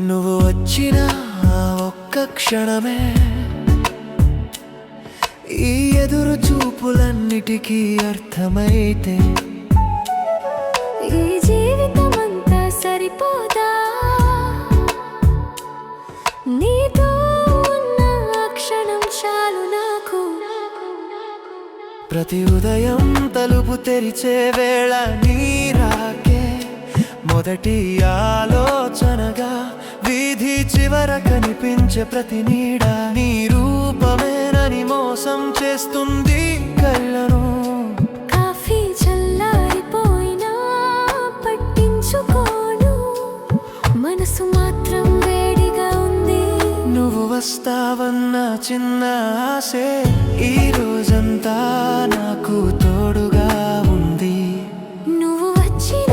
నువ్వు వచ్చిన ఒక్క క్షణమే ఈ ఎదురు చూపులన్నిటికీ అర్థమైతే ఈ జీవితమంతా సరిపోదా నీతో ఉన్న ఆ క్షణం చాలు నాకు. ప్రతి ఉదయం తలుపు తెరిచే వేళ నీ రాకే మొదటి ఆలోచనగా, వీధి చివర కనిపించే ప్రతి నీడ నీ రూపమేనని మోసం చేస్తుంది కళ్ళను. కాఫీ చల్లారిపోయినా పట్టించుకోను, మనసు మాత్రం వేడిగా ఉంది. నువ్వు వస్తావన్న చిన్న ఆశే ఈ రోజంతా నాకు తోడుగా ఉంది. నువ్వు వచ్చిన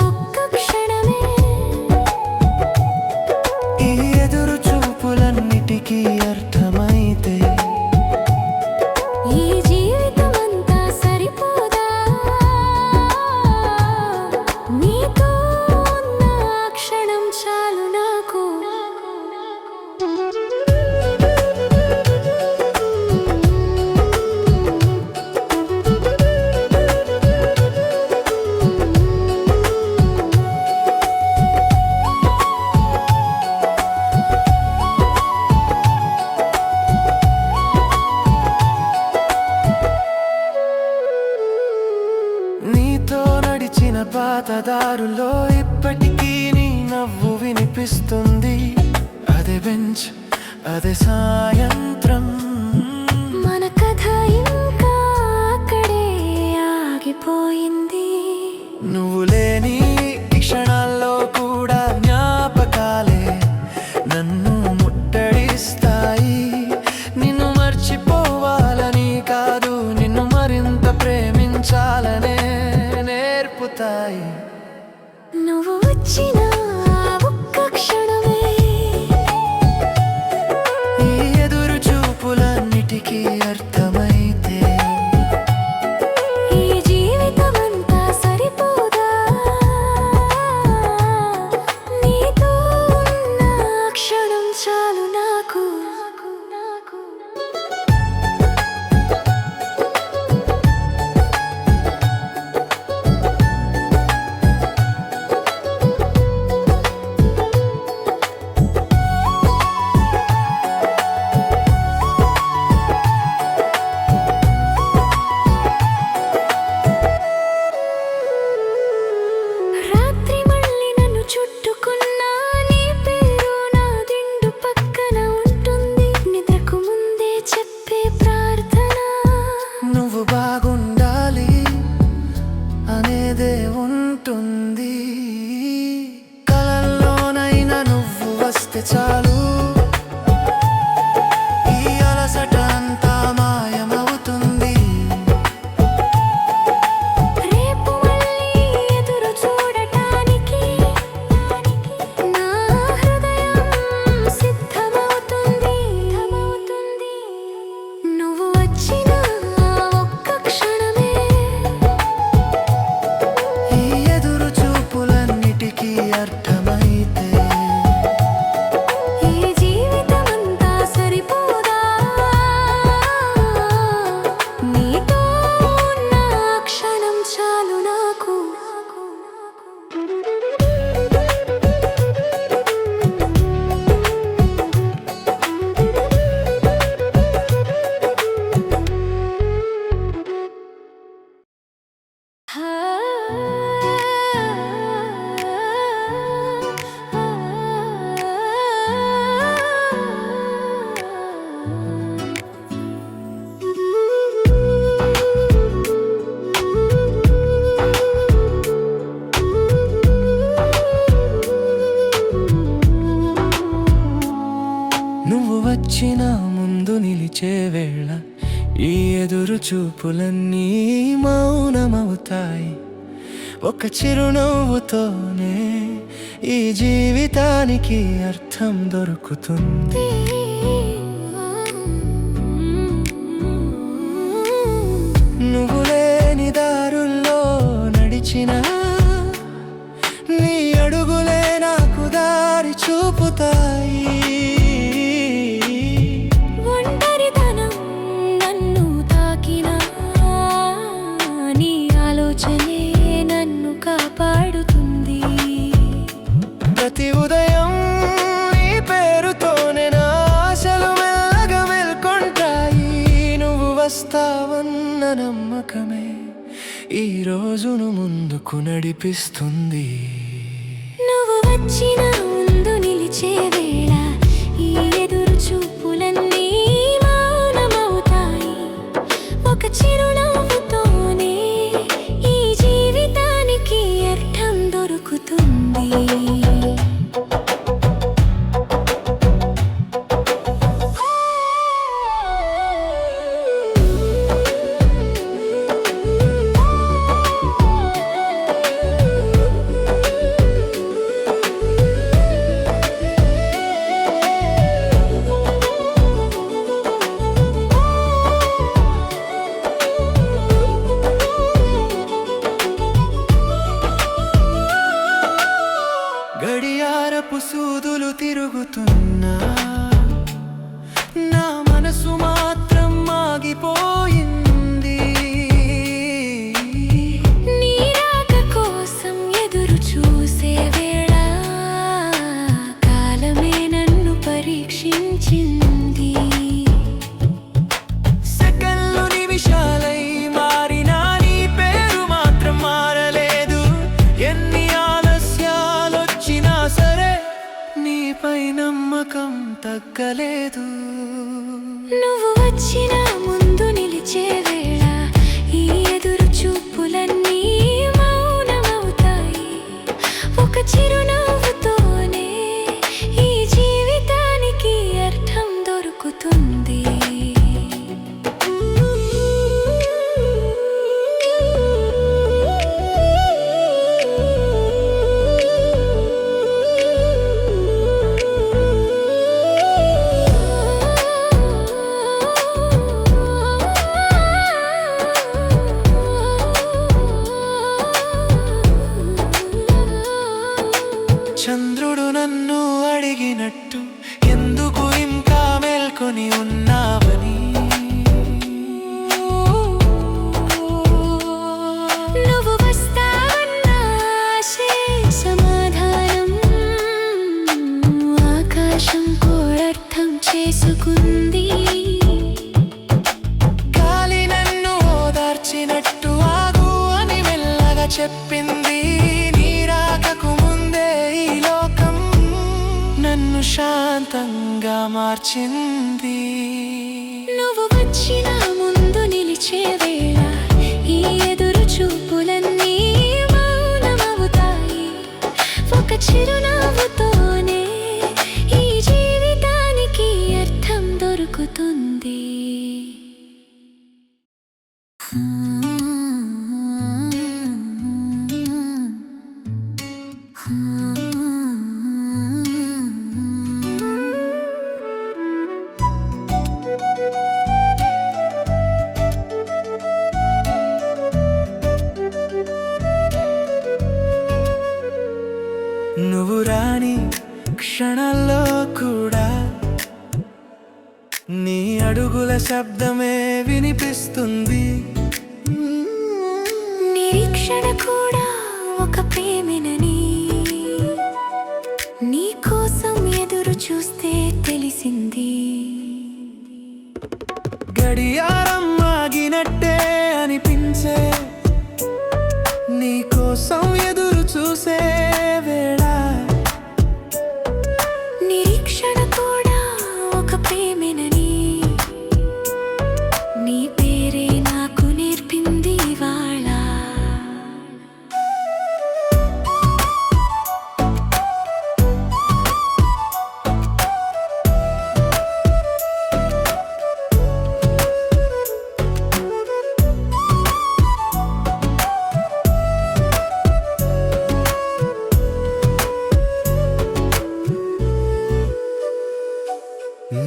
ఒక్క క్షణమే ఈ ఎదురు చూపులన్నిటికీ అర్థమైతే ఈ జీవితమంతా సరిపోదా నీతో ఉన్న ఆ క్షణం చాలు నాకు. నీతో నడిచిన పాతదారులో ఇప్పటికీ నీ నవ్వు వినిపిస్తుంది. అదే బెంచ్, అదే సాయంత్రం, మన కథ ఇంకా అక్కడే ఆగిపోయింది. నువ్వు లేని ఈ క్షణాల్లో కూడా జ్ఞాపకాలే నన్ను ముట్టడిస్తాయి. నిన్ను మర్చిపోవాలని కాదు, నిన్ను మరింత ప్రేమించాలనే నేర్పుతాయి. నువ్వు వచ్చిన ఒక్క క్షణమే ఈ ఎదురు చూపులన్నిటికీ అర్థమైతే ఈ జీవితమంతా సరిపోదా నీతో ఉన్న ఆ క్షణం చాలు నాకు. రాత్రి మళ్ళీ నన్ను చుట్టుకున్నా నీ పేరు నా దిండు పక్కన ఉంటుంది. నిద్రకు ముందే చెప్పే ప్రార్థన, నువ్వు బాగుండాలి అనేదే ఉంటుంది. కలల్లోనైనా నువ్వు వస్తే చాలు, ఈ అలసట అంతా మాయమవుతుంది. రేపు మళ్ళీ ఎదురు చూడటానికి నా హృదయం సిద్ధమవుతుంది. నువ్వు వచ్చిన ఒక్క క్షణమే ఈ ఎదురు చూపులన్నిటికీ అర్థమైతే ఈ జీవితమంతా సరిపోదా నీతో ఉన్న ఆ క్షణం చాలు నాకు. నువ్వు వచ్చిన ముందు నిలిచే వేళ ఈ ఎదురు చూపులన్నీ మౌనమవుతాయి. ఒక చిరునవ్వుతోనే ఈ జీవితానికి అర్థం దొరుకుతుంది. వస్తావన్న నమ్మకమే ఈ రోజును ముందుకు నడిపిస్తుంది. నువ్వు వచ్చిన ముందు నిలిచే వేళ ఈ ఎదురు చూపులన్నీ మౌనమవుతాయి. ఒక చిరునవ్వుతోనే ఈ జీవితానికి అర్థం దొరుకుతుంది. గడియారపు సూదులు తిరుగుతున్నా నా మనసు మాత్రం ఆగిపోయింది. నీ రాక కోసం ఎదురు చూసే వేళ కాలమే నన్ను పరీక్షించింది. సెకన్లు నిమిషాలై మారినా నీ పేరు మాత్రం మారలేదు. ఎన్ని ఆలస్యాలొచ్చినా సరే నీపై నమ్మకం తగ్గలేదు. నువ్వు వచ్చిన ముందు నిలిచే వేళ ఈ ఎదురు చూపులన్నీ మౌనమవుతాయి. ఒక చిరునవ్వుతోనే ఈ జీవితానికి అర్థం దొరుకుతుంది. చంద్రుడు నన్ను అడిగినట్టు ఎందుకు ఇంకా మేల్కొని ఉన్నావని, నువ్వు వస్తావన్న ఆశే సమాధానం ఆకాశం కూడా అర్థం చేసుకుంది. గాలి నన్ను ఓదార్చినట్టు ఆగు అని మెల్లగా చెప్పింది. నీ రాకకు ముందే ఈ లోకం నన్ను శాంతంగా మార్చింది. నువ్వు వచ్చిన ముందు నిలిచే వేళ ఈ ఎదురు చూపులన్నీ మౌనమవుతాయి. ఒక చిరునవ్వుతోనే ఈ జీవితానికి అర్థం దొరుకుతుంది. నువ్వు రాని క్షణాల్లో కూడా నీ అడుగుల శబ్దమే వినిపిస్తుంది. నిరీక్షణ కూడా ఒక ప్రేమేనని నీ కోసం ఎదురు చూస్తే తెలిసింది. గడియారం ఆగినట్టే అనిపించే నీ కోసం ఎదురు చూసే వేళ నిరీక్షణ కూడా ఒక ప్రేమేనని నీ పేరే నాకు నేర్పింది ఇవాళ.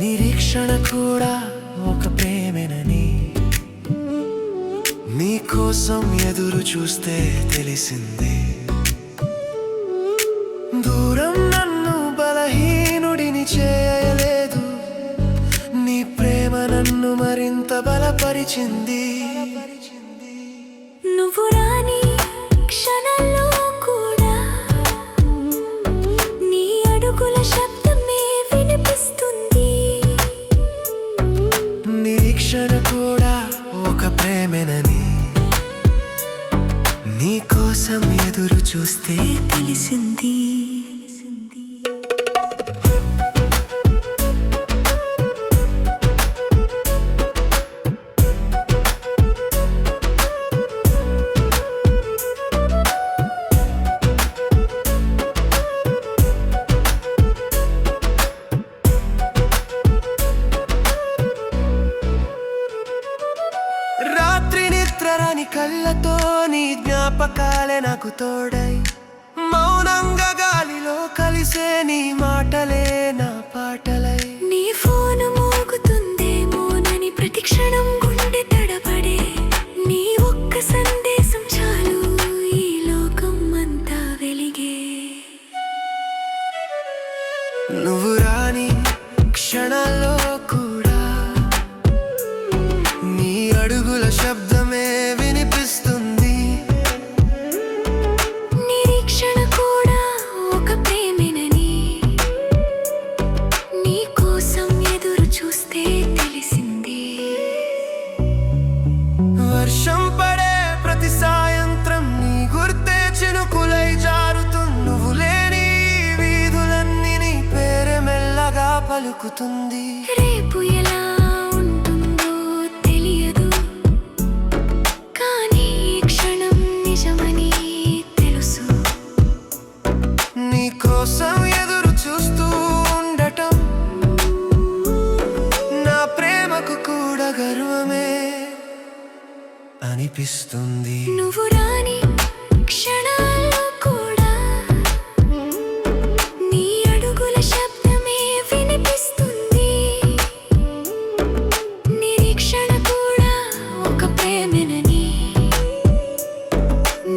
నిరీక్షణ కూడా ఒక ప్రేమేనని నీ కోసం ఎదురు చూస్తే తెలిసింది. దూరం నన్ను బలహీనుడిని చేయలేదు, నీ ప్రేమ నన్ను మరింత బలపరిచింది. నువ్వు రాని క్షణాల్లో కూడా నీ అడుగుల శబ్దమే వినిపిస్తుంది. నిరీక్షణ కూడా తెలిసింది. రాత్రి నిద్రరాని కళ్ళతో నీ జ్ఞాపకాలే నాకు తోడై, మౌనంగా గాలిలో కలిసే నీ మాటలే నా పాటలై. నీ ఫోను మోగుతుందేమోనని ప్రతి క్షణం గుండె తడబడే, నీ ఒక్క సందేశం చాలు ఈ లోకం అంతా వెలిగే. నువ్వు రాని క్షణాల్లో కూడా నీ అడుగుల శబ్దమే వినిపిస్తుంది. నిరీక్షణ కూడా ఒక ప్రేమేనని నీ కోసం ఎదురు చూస్తే తెలిసింది. వర్షం పడే ప్రతి సాయంత్రం నీ గుర్తే చినుకులై జారుతుంది. నువ్వు లేని ఈ వీధులన్నీ నీ పేరే మెల్లగా పలుకుతుంది. రేపు ఎలా ఉంటుందో తెలియదు, కానీ ఈ క్షణం నిజమని తెలుసు. నీ కోసం ఎదురు చూస్తూ ఉండటం నా ప్రేమకు కూడా గర్వమే అనిపిస్తుంది. నువ్వు రాని క్షణాల్లో కూడా నీ అడుగుల శబ్దమే వినిపిస్తుంది. నిరీక్షణ కూడా ఒక ప్రేమేనని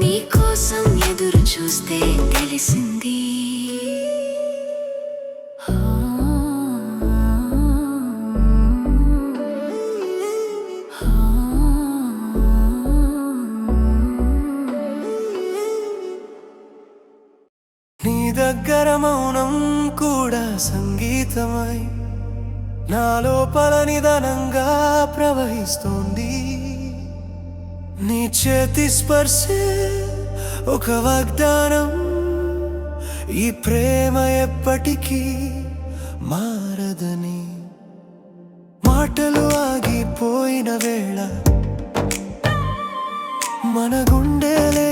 నీ కోసం ఎదురు చూస్తే తెలిసింది. నీ దగ్గర మౌనం కూడా సంగీతమై నా లోపల నిదానంగా ప్రవహిస్తోంది. నీ చేతి స్పర్శే ఒక వాగ్దానం, ఈ ప్రేమ ఎప్పటికీ మారదని. మాటలు ఆగిపోయిన వేళ మన గుండెలే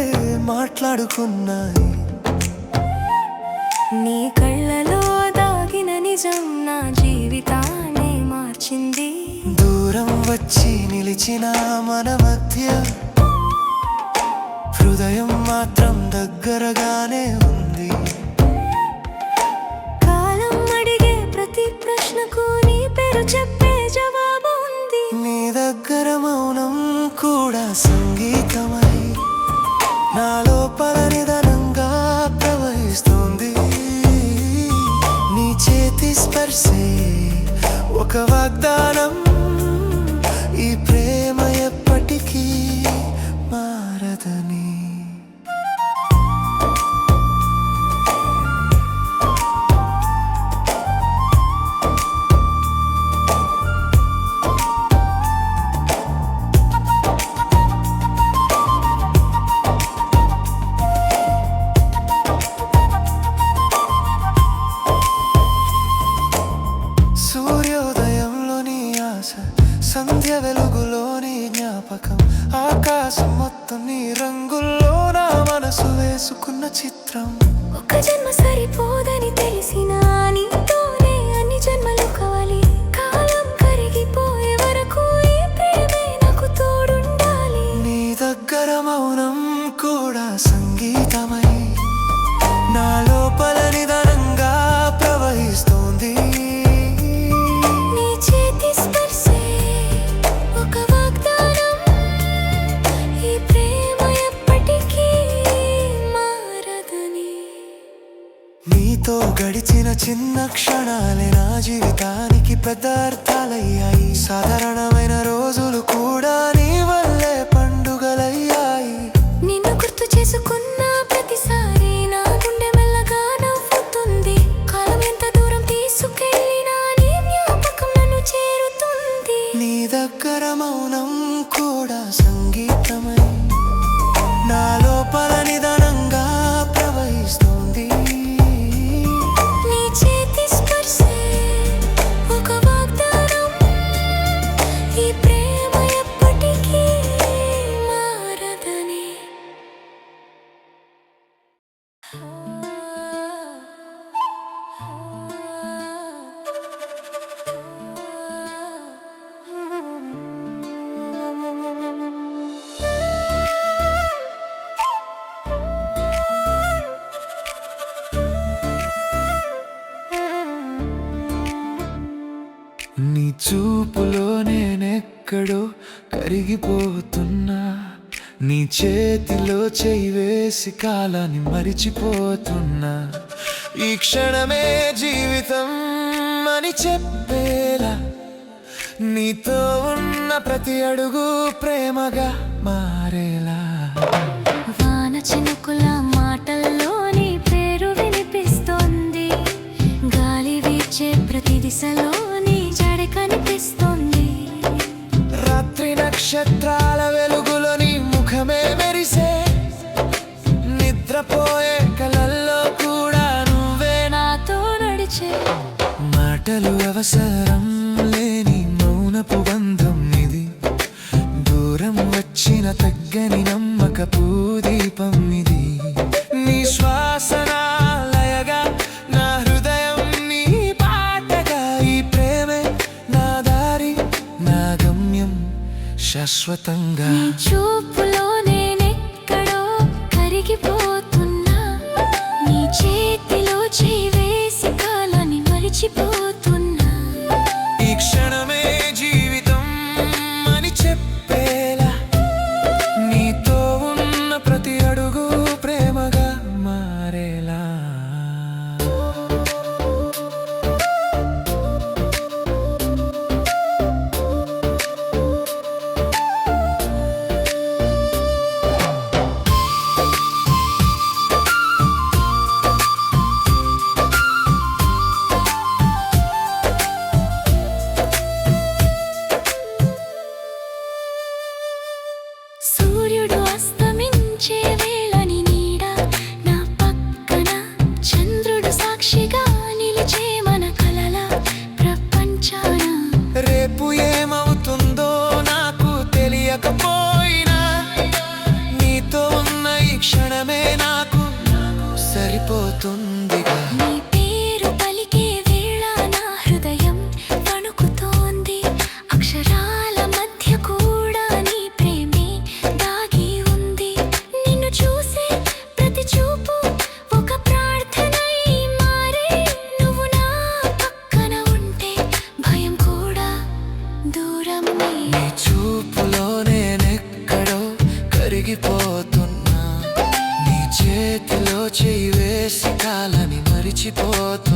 మాట్లాడుకున్నాయి. నీ కళ్ళలో దాగిన నిజం నా జీవితాన్ని మార్చింది. దూరం వచ్చి నిలిచిన మన మధ్య హృదయం మాత్రం దగ్గరగానే ఉంది. కాలం అడిగే ప్రతి ప్రశ్నకు నీ పేరు చెప్పే జవాబు ఉంది. నీ దగ్గర మౌనం కూడా సంగీతమై నా లోపల నిదానంగా ప్రవహిస్తోంది. నీ చేతి స్పర్శే ఒక వాగ్దానం, ఈ ప్రేమ ఎప్పటికీ మారదని. సూర్యోదయంలోని ఆశ, సంధ్య వెలుగులోని జ్ఞాపకం, ఆకాశం మొత్తం నీ రంగుల్లో నా మనసు వేసుకున్న చిత్రం. ఒక జన్మ సరిపోదని తెలిసినా నీతోనే అన్ని జన్మలు కావాలి. కాలం కరిగిపోయే వరకు ఈ ప్రేమే నాకు తోడుండాలి. నీ దగ్గర మౌనం కూడా సంగీతమై నా లోపల నిదానంగా ప్రవహిస్తోంది. నీ చేతి స్పర్శే ఒక వాగ్దానం, ఈ ప్రేమ ఎప్పటికీ మారదని. నీతో గడిచిన చిన్న క్షణాలే నా జీవితానికి పెద్ద అర్థాలయ్యాయి. సాధారణమైన రోజులు కూడా నీ వల్లే పండుగలయ్యాయి. నిన్ను గుర్తు చేసుకున్న ప్రతిసారి నా గుండె మెల్లగా నవ్వుతుంది. కాలం ఎంత దూరం తీసుకెళ్ళినా నీ జ్ఞాపకం నన్ను చేరుతుంది. నీ దగ్గర మౌనం కూడా సంగీతమై నా లోపల నిదానంగా ప్రవహిస్తోంది. చూపులో నేనెక్కడో కరిగిపోతున్నా, నీ చేతిలో చేయి వేసి కాలాన్ని మరిచిపోతున్నా. ఈ క్షణమే జీవితం అని చెప్పేలా, నీతో ఉన్న ప్రతి అడుగు ప్రేమగా మారేలా. వాన చినుకుల మాటల్లో నీ పేరు వినిపిస్తోంది, గాలి వీచే ప్రతి దిశలో నీ జడ కనిపిస్తోంది. రాత్రి నక్షత్రాల వెలుగులో నీ ముఖమే మెరిసే, నిద్రపోయే కలల్లో కూడా నువ్వే నాతో నడిచే. మాటలు అవసరం లేని మౌనపు బంధం ఇది, దూరం వచ్చిన తగ్గని నమ్మకపు దీపం ఇది. నీ శ్వాసన లయగా, నా హృదయం నీ పాటగా, ఈ ప్రేమే నా దారి, నా గమ్యం శాశ్వతంగా. నీ చూపులో నేనెక్కడో కరిగిపోతున్నా, నీ చేతిలో చేయి వేసి కాలాన్ని మరిచిపోతున్నా. ఈ క్షణమే జీవితం అని చెప్పేలా, నీతో ఉన్న ప్రతి అడుగు ప్రేమగా మారేలా. సూర్యుడు అస్తమించే వేళని నీడ నా పక్కన, చంద్రుడు సాక్షిగా నిలిచే మన కలల ప్రపంచాన. రేపు ఏమవుతుందో నాకు తెలియకపోయినా, నీతో ఉన్న ఈ క్షణమే నాకు సరిపోతుందిగా. నీ పేరు పలికే వేళ నా హృదయం వణుకుతోంది, అక్షరాల మధ్య కూడా నీ ప్రేమే దాగి ఉంది. నిన్ను చూసే ప్రతి చూపు ఒక ప్రార్థనై మారే, నువ్వు నా పక్కన ఉంటే భయం కూడా దూరం. నీ చూపులో నేనెక్కడో కరిగిపోతున్నా, నీ చేతిలో చేయి వేసి కాలాన్ని మరిచిపోతున్నా.